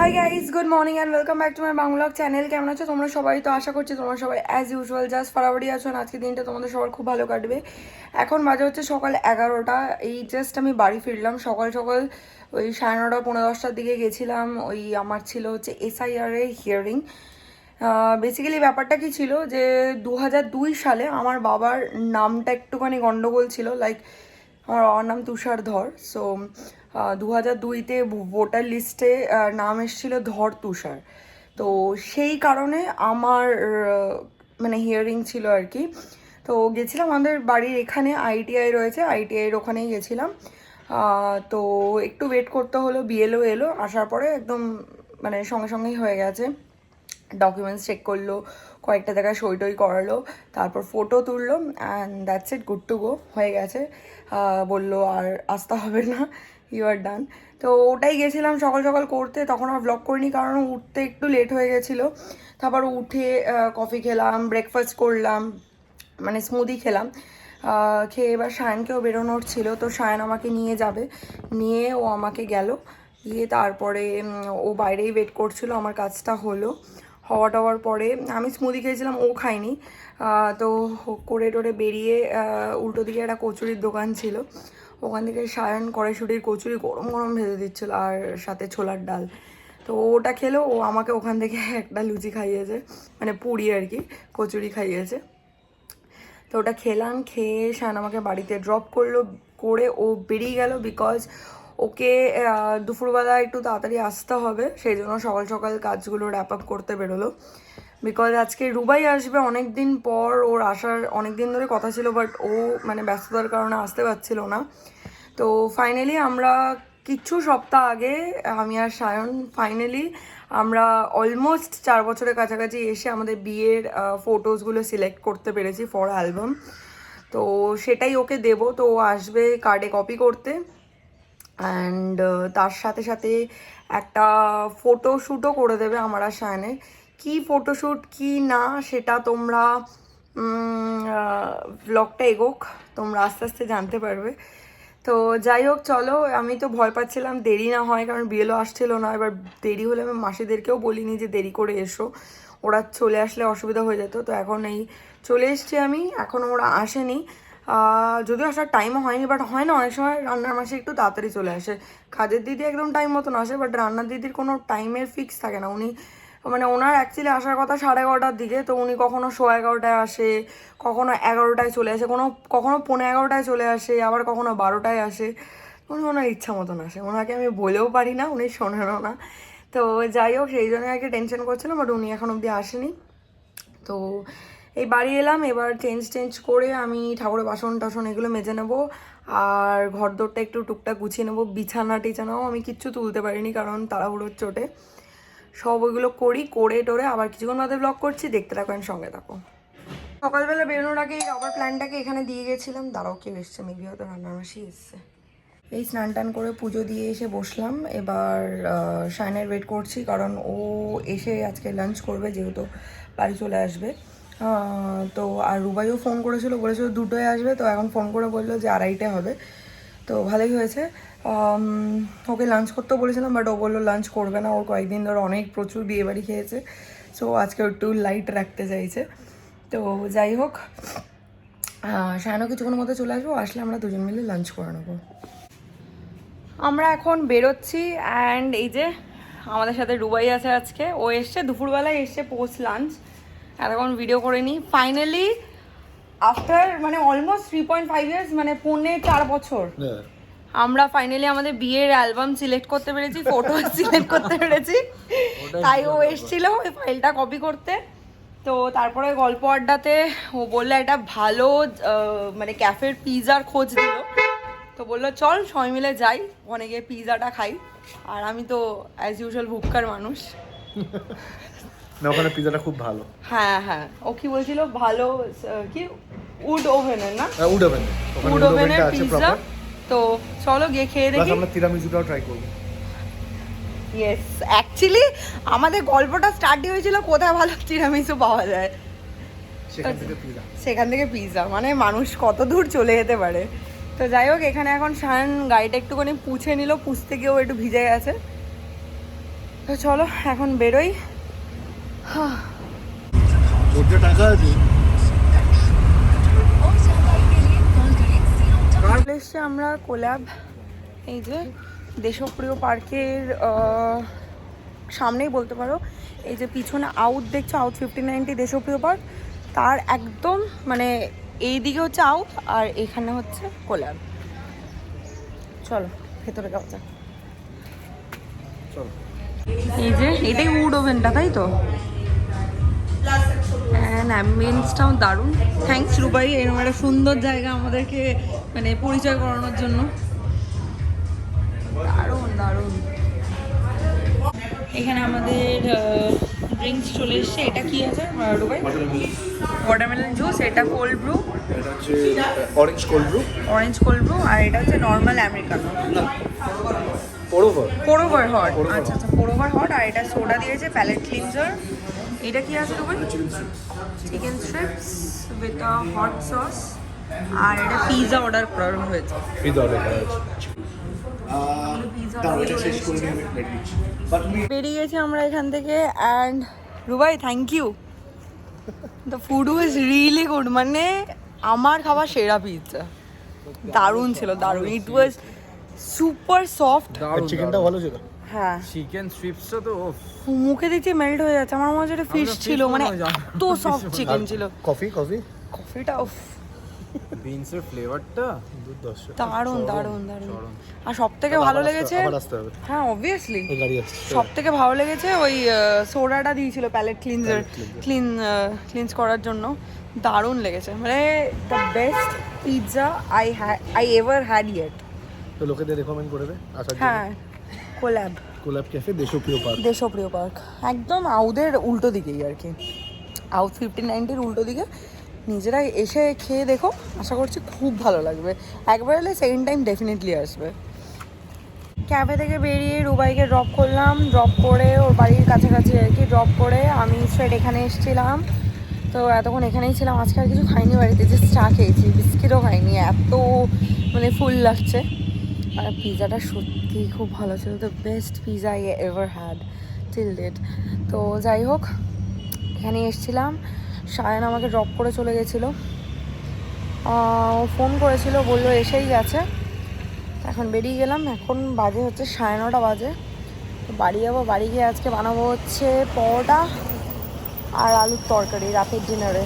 Hi guys, good morning and welcome back to my Bangla channel. কেমন আছো তোমরা সবাই? তো আশা করছি তোমরা সবাই অ্যাজ ইউজুয়াল জাস্ট ফারাবাড়ি আছো। আজকে দিনটা তোমাদের সবার খুব ভালো কাটবে। এখন বাজে হচ্ছে সকাল 11টা। এই জাস্ট আমি বাড়ি ফিরলাম সকাল সকাল। ওই 9:30 10:30টার দিকে গেছিলাম। ওই আমার ছিল হচ্ছে SIR এর হিয়ারিং। বেসিক্যালি ব্যাপারটা কি ছিল যে 2002 সালে আমার বাবার নামটা একটুখানি গন্ডগোল ছিল। লাইক আমার বাবার নাম তুষার ধর। সো 2002-তে ভোটার লিস্টে নাম এসেছিল ধর তুষার। তো সেই কারণে আমার মানে হিয়ারিং ছিল আর কি। তো গেছিলাম আমাদের বাড়ির এখানে ITI রয়েছে, ITIর ওখানেই গেছিলাম। তো একটু ওয়েট করতে হলো, BLO এলো, আসার পরে একদম মানে সঙ্গে সঙ্গেই হয়ে গেছে। ডকুমেন্টস চেক করলো, কয়েকটা জায়গায় সই টই করালো, তারপর ফটো তুললো and that's it, good to go, হয়ে গেছে। বললো আর আসতে হবে না, ইউ আর ডান। তো ওটাই গেছিলাম সকাল সকাল করতে। তখন আর ব্লগ করিনি কারণ উঠতে একটু লেট হয়ে গেছিলো। তারপর উঠে কফি খেলাম, ব্রেকফাস্ট করলাম, মানে স্মুদি খেলাম। খেয়ে এবার সায়নকেও বেরোনোর ছিল, তো সায়ন আমাকে নিয়ে যাবে, নিয়ে ও আমাকে গেল। গিয়ে তারপরে ও বাইরেই ওয়েট করছিল, আমার কাজটা হলো। হওয়ার পরে আমি স্মুদি খেয়েছিলাম, ও খায়নি। তো করে টোরে বেরিয়ে উল্টো দিকে একটা কচুরির দোকান ছিল, ওখান থেকে সায়ন কড়াইশুঁটির কচুরি গরম গরম ভেজে দিচ্ছিলো আর সাথে ছোলার ডাল। তো ওটা খেলো, ও আমাকে ওখান থেকে একটা লুচি খাইয়েছে, মানে পুরি আর কি, কচুরি খাইয়েছে। তো ওটা খেলাম, খেয়ে শান আমাকে বাড়িতে ড্রপ করলো, করে ও বেরিয়ে গেল বিকজ ওকে দুপুরবেলা একটু তাড়াতাড়ি আসতে হবে, সেই জন্য সকাল সকাল কাজগুলো র্যাপ আপ করতে বেরোলো। বিকজ আজকে রুবাই আসবে অনেক দিন পর, ওর আসার অনেক দিন ধরে কথা ছিল, বাট ও মানে ব্যস্ততার কারণে আসতে পারছিল না। তো ফাইনালি আমরা কিছু সপ্তাহ আগে, আমি আর সায়ন ফাইনালি আমরা অলমোস্ট 4 বছরের কাছাকাছি এসে আমাদের বিয়ের ফটোসগুলো সিলেক্ট করতে পেরেছি ফর অ্যালবাম। তো সেটাই ওকে দেব, তো ও আসবে কার্ডে কপি করতে। অ্যান্ড তার সাথে সাথে একটা ফটোশ্যুটও করে দেবে আমার আর সায়নের। কী ফটোশ্যুট কী না সেটা তোমরা ব্লগটা এগোক, তোমরা আস্তে আস্তে জানতে পারবে। তো যাই হোক, চলো। আমি তো ভয় পাচ্ছিলাম দেরি না হয়, কারণ বিয়েলো আসছিল না। এবার দেরি হলে আমি মাসিদেরকেও বলিনি যে দেরি করে এসো, ওরা চলে আসলে অসুবিধা হয়ে যেত। তো এখন এই চলে এসছি আমি, এখনও ওরা আসেনি। যদিও আসার টাইমও হয়নি, বাট হয় না অনেক সময় রান্নার মাসে একটু তাড়াতাড়ি চলে আসে। কাজের দিদি একদম টাইম মতন আসে, বাট রান্নার দিদির কোনো টাইমের ফিক্স থাকে না। উনি মানে ওনার অ্যাকচুয়ালি আসার কথা 11:30টার দিকে, তো উনি কখনো 11:15টায় আসে, কখনো 11টায় চলে আসে, কখনো 11:15টায় চলে আসে, আবার কখনো 12টায় আসে। উনি ওনার ইচ্ছা মতন আসে, ওনাকে আমি বলেও পারি না, উনি শোনেনও না। তো যাই হোক, সেই জন্য আর কি টেনশন করছিলাম, বাট উনি এখন অবধি আসেনি। তো এই বাড়ি এলাম, এবার চেঞ্জ করে আমি ঠাকুরের বাসন টাসন এগুলো মেজে নেবো, আর ঘর দোরটা একটু টুকটাক গুছিয়ে নেবো। বিছানাও আমি কিচ্ছু তুলতে পারিনি কারণ তাড়াহুড়োর চোটে। সব ওইগুলো করে টোরে আবার কিছুক্ষণ বাদে ব্লগ করছি, দেখতে থাকো, সঙ্গে থাকো। সকালবেলা বেরোনোর আগে এই রাবার প্ল্যান্টটাকে এখানে দিয়ে গেছিলাম। দাঁড়াও, কেউ এসছে, মেবি হয়তো রান্নার মাসি এসছে। এই স্নান টান করে পুজো দিয়ে এসে বসলাম। এবার শাইনের ওয়েট করছি, কারণ ও এসে আজকে লাঞ্চ করবে, যেহেতু বাড়ি চলে আসবে। তো আর রুবাইও ফোন করেছিল, বলেছিল 2টোয় আসবে, তো এখন ফোন করে বললো যে 2:30 হবে। তো ভালোই হয়েছে। ওকে লাঞ্চ করতেও বলেছিলাম, বাট ও বললো লাঞ্চ করবে না, ওর কয়েকদিন ধরে প্রচুর বিয়েবাড়ি খেয়েছে, সো আজকে একটু লাইট রাখতে চাইছে। তো যাই হোক, শায়নও কিছুক্ষণের মধ্যে চলে আসবো, আসলে আমরা দুজন মিলে লাঞ্চ করে নেবো। আমরা এখন বেরোচ্ছি, অ্যান্ড এই যে আমাদের সাথে রুবাই আছে আজকে। ও এসছে দুপুরবেলায়, এসছে পোস্ট লাঞ্চ, এতক্ষণ ভিডিও করে নিই। ফাইনালি আফটার মানে অলমোস্ট 3.5 ইয়ার্স, মানে 4.5 বছর, আমরা ফাইনালি আমাদের বিয়ের অ্যালবাম সিলেক্ট করতে পেরেছি, ফটো সিলেক্ট করতে পেরেছি। তাই ও এসেছিল ওই ফাইলটা কপি করতে। তো তারপরে গল্প আড্ডাতে ও বললো একটা ভালো মানে ক্যাফের পিৎজার খোঁজ দিল। তো বললো চল সবাই মিলে যাই, ওখানে গিয়ে পিৎজাটা খাই। আর আমি তো অ্যাজ ইউজুয়াল ভুক্কার মানুষ, না ওখানে পিৎজাটা খুব ভালো। হ্যাঁ ও কি বলছিল, ভালো কি উড ওভেনের না, উড ওভেনের পিৎজা। তো চলো গিয়ে খেয়ে দেখি। আমরা তিরামিসুটাও ট্রাই করব। ইয়েস, অ্যাকচুয়ালি আমাদের গল্পটা স্টার্টই হয়েছিল কোথায় ভালো তিরামিসু পাওয়া যায়, সেখান থেকে পিৎজা। মানে মানুষ কত দূর চলে যেতে পারে। তো যাই হোক, এখানে এখন শায়ন গাড়িটা একটুখানি পুছে নিল, পুছতে গিয়েও একটু ভিজে গেছে। তো চলো এখন বেরোই। টাকা আছে চলে এসছি আমরা কোল্যাব, এই যে দেশপ্রিয় পার্কের সামনেই বলতে পারো। এই যে পিছনে আউট দেখছো, আউট 1590 দেশপ্রিয় পার্ক, তার একদম মানে এই দিকে হচ্ছে আউট আর এখানে হচ্ছে কোল্যাব। চলো ভেতরে যাওয়া যাক। চলো। এই যে এটাই উড ওভেনটা, তাই তো? অ্যাম্বিয়েন্সটাও দারুণ। থ্যাঙ্কস রুবাই, এরকম একটা সুন্দর জায়গা আমাদেরকে মানে পরিচয় করানোর জন্য। দারুণ দারুণ। এখানে আমাদের ড্রিঙ্কস চলে এসছে। এটা কি আছে রুবাই? ওয়াটারমেলন জুস, এটা কোল্ড ব্রু, এটা হচ্ছে orange cold brew, orange cold brew, আর এটা হচ্ছে normal Americano. Pour over pour over hot, আচ্ছা আচ্ছা পোরোভার হট। আর এটা সোডা দিয়েছে, প্যালেট ক্লিনজার। এটা কি আছে রুবাই? Chicken strips with a hot sauce. আর এটা পিৎজা অর্ডার করা হয়েছে। পিৎজা অর্ডার করা আছে। বেরিয়ে গেছি আমরা এখান থেকে। অ্যান্ড রুবাই thank you, the food was really good. মানে আমার খাবার সেরা পিৎজা, দারুণ ছিল দারুণ। It was super soft. চিকেনটা ভালো ছিল। হ্যাঁ চিকেন স্ট্রিপসটা তো মুখে দিচ্ছি মেল্ট হয়ে যাচ্ছে। আমার মনে হচ্ছে এটা ফিশ ছিল, মানে এত সফট চিকেন ছিল। কফি কফিটা বিনসের ফ্লেভারটা দুর্ধর্ষ, দারুণ দারুণ দারুণ। আর সব থেকে ভালো লেগেছে, হ্যাঁ অবভিয়াসলি সব থেকে ভালো লেগেছে ওই সোডাটা দিয়েছিল প্যালেট ক্লিনজার, ক্লিনজ করার জন্য। দারুণ লেগেছে, মানে the best pizza I ever had yet. তো লোকেদের রেকমেন্ড করবে আসার জন্য। হ্যাঁ কোল্যাব ক্যাফে দেশপ্রিয় পার্ক, দেশপ্রিয় পার্ক একদম আউদের উল্টো দিকেই আর কি, আউট 1590 উল্টো দিকে। নিজেরা এসে খেয়ে দেখো, আশা করছি খুব ভালো লাগবে। একবার এলে সেকেন্ড টাইম ডেফিনেটলি আসবে। ক্যাফে থেকে বেরিয়ে রুবাইকে ড্রপ করলাম, ড্রপ করে ওর বাড়ির কাছাকাছি আর কি ড্রপ করে আমি স্ট্রেট এখানে এসেছিলাম। তো এতক্ষণ এখানেই ছিলাম। আজকে আর কিছু খাইনি বাড়িতে, জাস্ট চা খেয়েছি, বিস্কিটও খাইনি, এত মানে ফুল লাগছে। আর পিৎজাটা সত্যি খুব ভালো ছিল, the best pizza I ever had till date. তো যাই হোক এখানে এসেছিলাম। সায়ন আমাকে ড্রপ করে চলে গেছিলো, ফোন করেছিল, বললো এসেই গেছে। এখন বেরিয়ে গেলাম, এখন বাজে হচ্ছে 9:30 বাজে। তো বাড়ি যাবো, বাড়ি গিয়ে আজকে বানাবো হচ্ছে পরোটা আর আলুর তরকারি রাতের ডিনারে।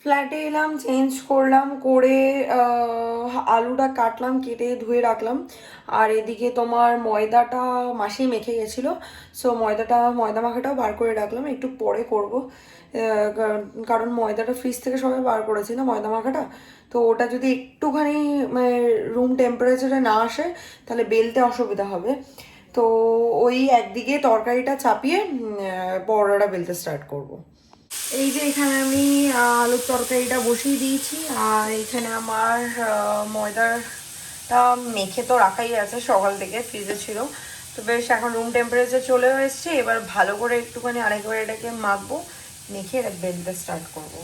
ফ্ল্যাটে এলাম, চেঞ্জ করলাম, করে আলুটা কাটলাম, কেটে ধুয়ে রাখলাম। আর এদিকে তোমার ময়দাটা মাসেই মেখে গেছিলো, সো ময়দা মাখাটাও বার করে রাখলাম, একটু পরে করব। কারণ ময়দাটা ফ্রিজ থেকে সবাই বার করেছি না ময়দা মাখাটা, তো ওটা যদি একটুখানি মানে রুম টেম্পারেচারে না আসে তাহলে বেলতে অসুবিধা হবে। তো ওই একদিকে তরকারিটা চাপিয়ে পরোটাটা বেলতে স্টার্ট করব। এই যে এখানে আমি আলুর তরকারিটা বসিয়ে দিয়েছি, আর এখানে আমার ময়দাটা মেখে তো রাখাই আছে, সকাল থেকে ফ্রিজে ছিল। তো বেশ এখন রুম টেম্পারেচার চলেও এসছে, এবার ভালো করে একটুখানি আরেকবার এটাকে মাখবো, মেখে বেলতে স্টার্ট করব।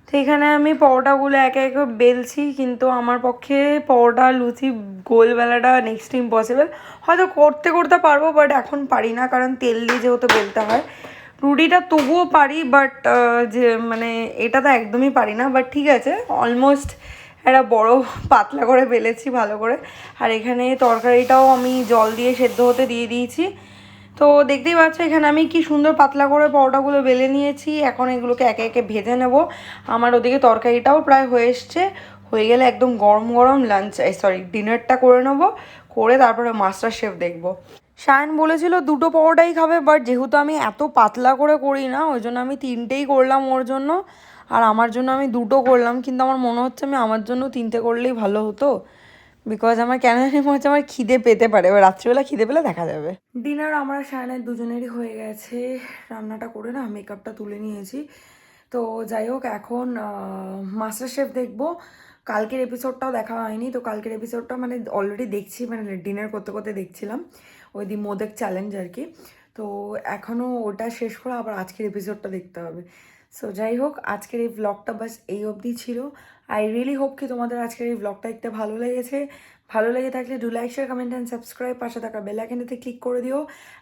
তো এখানে আমি পরোটাগুলো একে একে বেলছি, কিন্তু আমার পক্ষে পরোটা লুচি গোল বেলাটা নেক্সট ইম্পসিবল। হয়তো করতে করতে পারবো, বাট এখন পারি না, কারণ তেল দিয়ে যেহেতু বেলতে হয়। রুটিটা তবুও পারি, বাট যে মানে এটা তো একদমই পারি না। বাট ঠিক আছে, অলমোস্ট একটা বড় পাতলা করে বেলেছি ভালো করে। আর এখানে তরকারিটাও আমি জল দিয়ে সেদ্ধ হতে দিয়ে দিয়েছি। তো দেখতেই পাচ্ছ এখানে আমি কি সুন্দর পাতলা করে পরোটাগুলো বেলে নিয়েছি। এখন এগুলোকে একে একে ভেজে নেব। আমার ওদিকে তরকারিটাও প্রায় হয়ে এসছে, হয়ে গেলে একদম গরম গরম ডিনারটা করে নেব, করে তারপরে মাস্টার শেফ দেখব। শায়ন বলেছিল 2টো পরোটাই খাবে, বাট যেহেতু আমি এত পাতলা করে করি না, ওই জন্য আমি 3টেই করলাম ওর জন্য, আর আমার জন্য আমি 2টো করলাম। কিন্তু আমার মনে হচ্ছে আমি আমার জন্য 3টে করলেই ভালো হতো, বিকজ আমার কেন জানি মনে হচ্ছে আমার খিদে পেতে পারে, এবার রাত্রিবেলা খিদে পেলে দেখা যাবে। ডিনার আমরা সায়নের দুজনেরই হয়ে গেছে, রান্নাটা করে না মেকআপটা তুলে নিয়েছি। তো যাই হোক এখন মাস্টার শেফ দেখবো। কালকের এপিসোডটাও দেখা হয়নি, তো কালকের এপিসোডটা মানে অলরেডি দেখছি, মানে ডিনার করতে করতে দেখছিলাম, ওই দি মোদক চ্যালেঞ্জ আর কি। তো এখনও ওটা শেষ করে আবার আজকের এপিসোডটা দেখতে হবে। সো যাই হোক, আজকের এই ব্লগটা বাস এই অবধি ছিল। আই রিয়েলি হোপ কি তোমাদের আজকের এই ব্লগটা দেখতে ভালো লেগেছে। ভালো লেগে থাকলে do like, share, comment and subscribe, পাশে থাকা বেল আইকনটাতে ক্লিক করে দিও।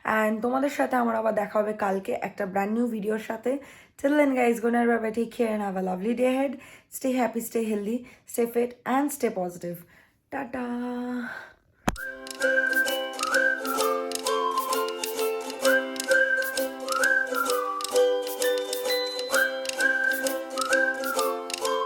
অ্যান্ড তোমাদের সাথে আমার আবার দেখা হবে কালকে একটা ব্র্যান্ড নিউ ভিডিওর সাথে। Till then guys, gonna bye, take care and have a lovely day ahead. Stay happy, stay healthy, stay fit and stay positive. Tata.